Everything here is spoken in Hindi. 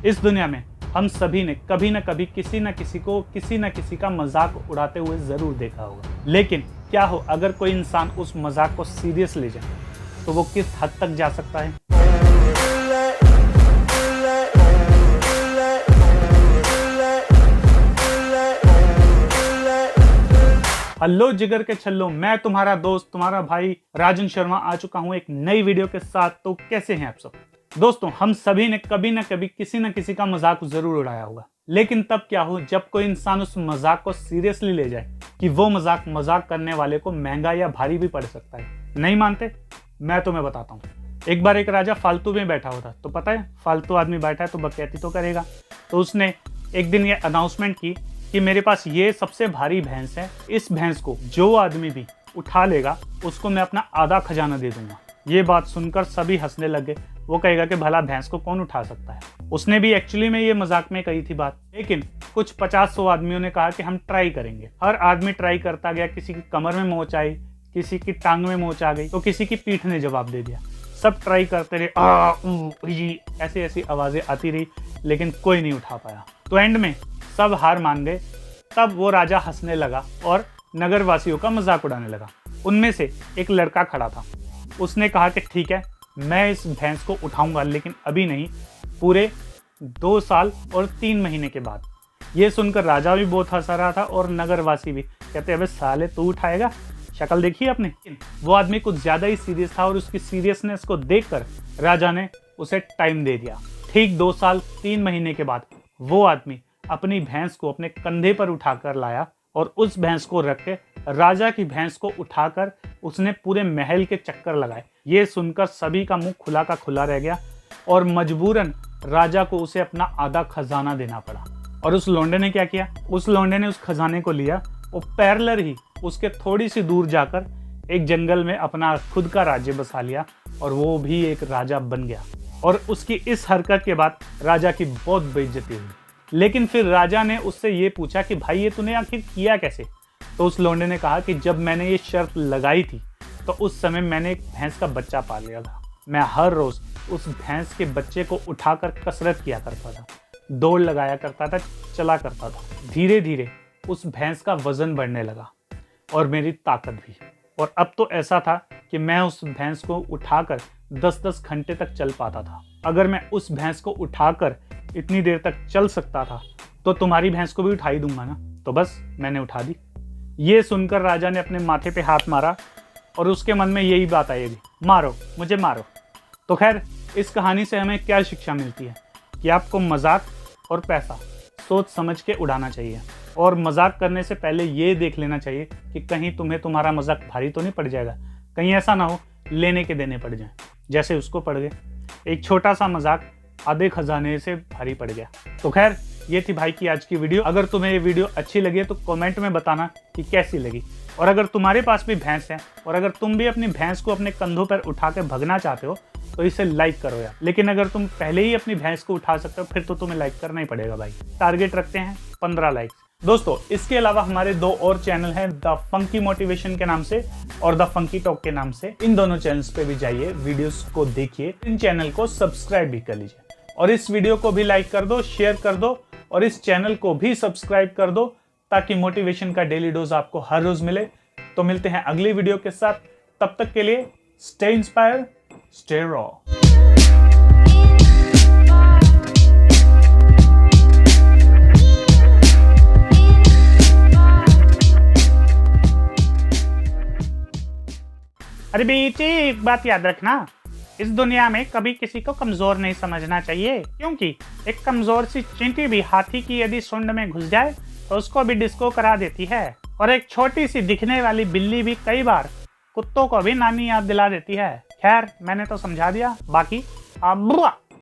इस दुनिया में हम सभी ने कभी न कभी किसी न किसी का मजाक उड़ाते हुए जरूर देखा होगा। लेकिन क्या हो अगर कोई इंसान उस मजाक को सीरियस ले जाए तो वो किस हद तक जा सकता है। हेलो जिगर के छल्लो, मैं तुम्हारा दोस्त तुम्हारा भाई राजन शर्मा आ चुका हूं एक नई वीडियो के साथ। तो कैसे हैं आप सब दोस्तों? हम सभी ने कभी न कभी किसी न किसी का मजाक जरूर उड़ाया होगा, लेकिन तब क्या हो जब कोई इंसान उस मजाक को सीरियसली ले जाए कि वो मजाक करने वाले को महंगा या भारी भी पड़ सकता है। नहीं मानते? मैं तुम्हें बताता हूँ। एक बार एक राजा फालतू में बैठा हुआ था। तो पता है फालतू आदमी बैठा है तो बकैती तो करेगा। तो उसने एक दिन ये अनाउंसमेंट की कि मेरे पास ये सबसे भारी भैंस है, इस भैंस को जो आदमी भी उठा लेगा उसको मैं अपना आधा खजाना दे दूंगा। ये बात सुनकर सभी हंसने लगे। वो कहेगा कि भला भैंस को कौन उठा सकता है। उसने भी एक्चुअली में ये मजाक में कही थी बात, लेकिन कुछ 50-100 आदमियों ने कहा कि हम ट्राई करेंगे। हर आदमी ट्राई करता गया। किसी की कमर में मोच आई, किसी की टांग में मोच आ गई, तो किसी की पीठ ने जवाब दे दिया। सब ट्राई करते रहे, ऐसी ऐसी आवाजें आती रही, लेकिन कोई नहीं उठा पाया। तो एंड में सब हार मान गए। तब वो राजा हंसने लगा और नगरवासियों का मजाक उड़ाने लगा। उनमें से एक लड़का खड़ा था। उसने कहा कि ठीक है, मैं इस भैंस को उठाऊंगा, लेकिन अभी नहीं, पूरे 2 साल और 3 महीने के बाद। ये सुनकर राजा भी बहुत हंसा रहा था और नगरवासी भी। कहते अबे साले तू उठाएगा, शक्ल देखी आपने। वो आदमी कुछ ज्यादा ही सीरियस था और उसकी सीरियसनेस को देखकर राजा ने उसे टाइम दे दिया। ठीक 2 साल 3 महीने के बाद वो आदमी अपनी भैंस को अपने कंधे पर उठाकर लाया और उस भैंस को रख के राजा की भैंस को उठाकर उसने पूरे महल के चक्कर लगाए। ये सुनकर सभी का मुंह खुला का खुला रह गया और मजबूरन राजा को उसे अपना आधा खजाना देना पड़ा। और उस लौंडे ने क्या किया? उस लौंडे ने उस खजाने को लिया और पैरेलल ही उसके थोड़ी सी दूर जाकर एक जंगल में अपना खुद का राज्य बसा लिया और वो भी एक राजा बन गया। और उसकी इस हरकत के बाद राजा की बहुत बेइज्जती हुई। लेकिन फिर राजा ने उससे ये पूछा कि भाई ये तूने आखिर किया कैसे? तो उस लौंडे ने कहा कि जब मैंने ये शर्त लगाई थी तो उस समय मैंने एक भैंस का बच्चा पाल लिया था। मैं हर रोज उस भैंस के बच्चे को उठाकर कसरत किया करता था, दौड़ लगाया करता था, चला करता था। धीरे धीरे उस भैंस का वजन बढ़ने लगा और मेरी ताकत भी। और अब तो ऐसा था कि मैं उस भैंस को उठाकर 10-10 घंटे तक चल पाता था। अगर मैं उस भैंस को उठाकर इतनी देर तक चल सकता था तो तुम्हारी भैंस को भी उठा ही दूंगा ना। तो बस मैंने उठा दी। ये सुनकर राजा ने अपने माथे पे हाथ मारा और उसके मन में यही बात आई, मारो मुझे मारो। तो खैर, इस कहानी से हमें क्या शिक्षा मिलती है कि आपको मजाक और पैसा सोच समझ के उड़ाना चाहिए और मजाक करने से पहले ये देख लेना चाहिए कि कहीं तुम्हें तुम्हारा मजाक भारी तो नहीं पड़ जाएगा। कहीं ऐसा ना हो लेने के देने पड़ जाए जैसे उसको पड़ गए। एक छोटा सा मजाक आधे खजाने से भारी पड़ गया। तो खैर, ये थी भाई की आज की वीडियो। अगर तुम्हें ये वीडियो अच्छी लगी है तो कमेंट में बताना कि कैसी लगी। और अगर तुम्हारे पास भी भैंस है और अगर तुम भी अपनी भैंस को अपने कंधों पर उठा के भगना चाहते हो तो इसे लाइक करो यार। लेकिन अगर तुम पहले ही अपनी भैंस को उठा सकते हो फिर तो तुम्हें लाइक करना ही पड़ेगा भाई। टारगेट रखते हैं 15 लाइक्स। दोस्तों, इसके अलावा हमारे 2 और चैनल हैं, द फंकी मोटिवेशन के नाम से और द फंकी टॉक के नाम से। इन दोनों चैनल्स पे भी जाइए, वीडियोस को देखिए, इन चैनल को सब्सक्राइब भी कर लीजिए और इस वीडियो को भी लाइक कर दो, शेयर कर दो और इस चैनल को भी सब्सक्राइब कर दो ताकि मोटिवेशन का डेली डोज आपको हर रोज मिले। तो मिलते हैं अगली वीडियो के साथ। तब तक के लिए स्टे इंस्पायर, स्टे रॉ। अरे बेटी, एक बात याद रखना, इस दुनिया में कभी किसी को कमजोर नहीं समझना चाहिए, क्योंकि एक कमजोर सी चींटी भी हाथी की यदि सूंड में घुस जाए तो उसको भी डिस्को करा देती है और एक छोटी सी दिखने वाली बिल्ली भी कई बार कुत्तों को भी नानी याद दिला देती है। खैर, मैंने तो समझा दिया, बाकी आप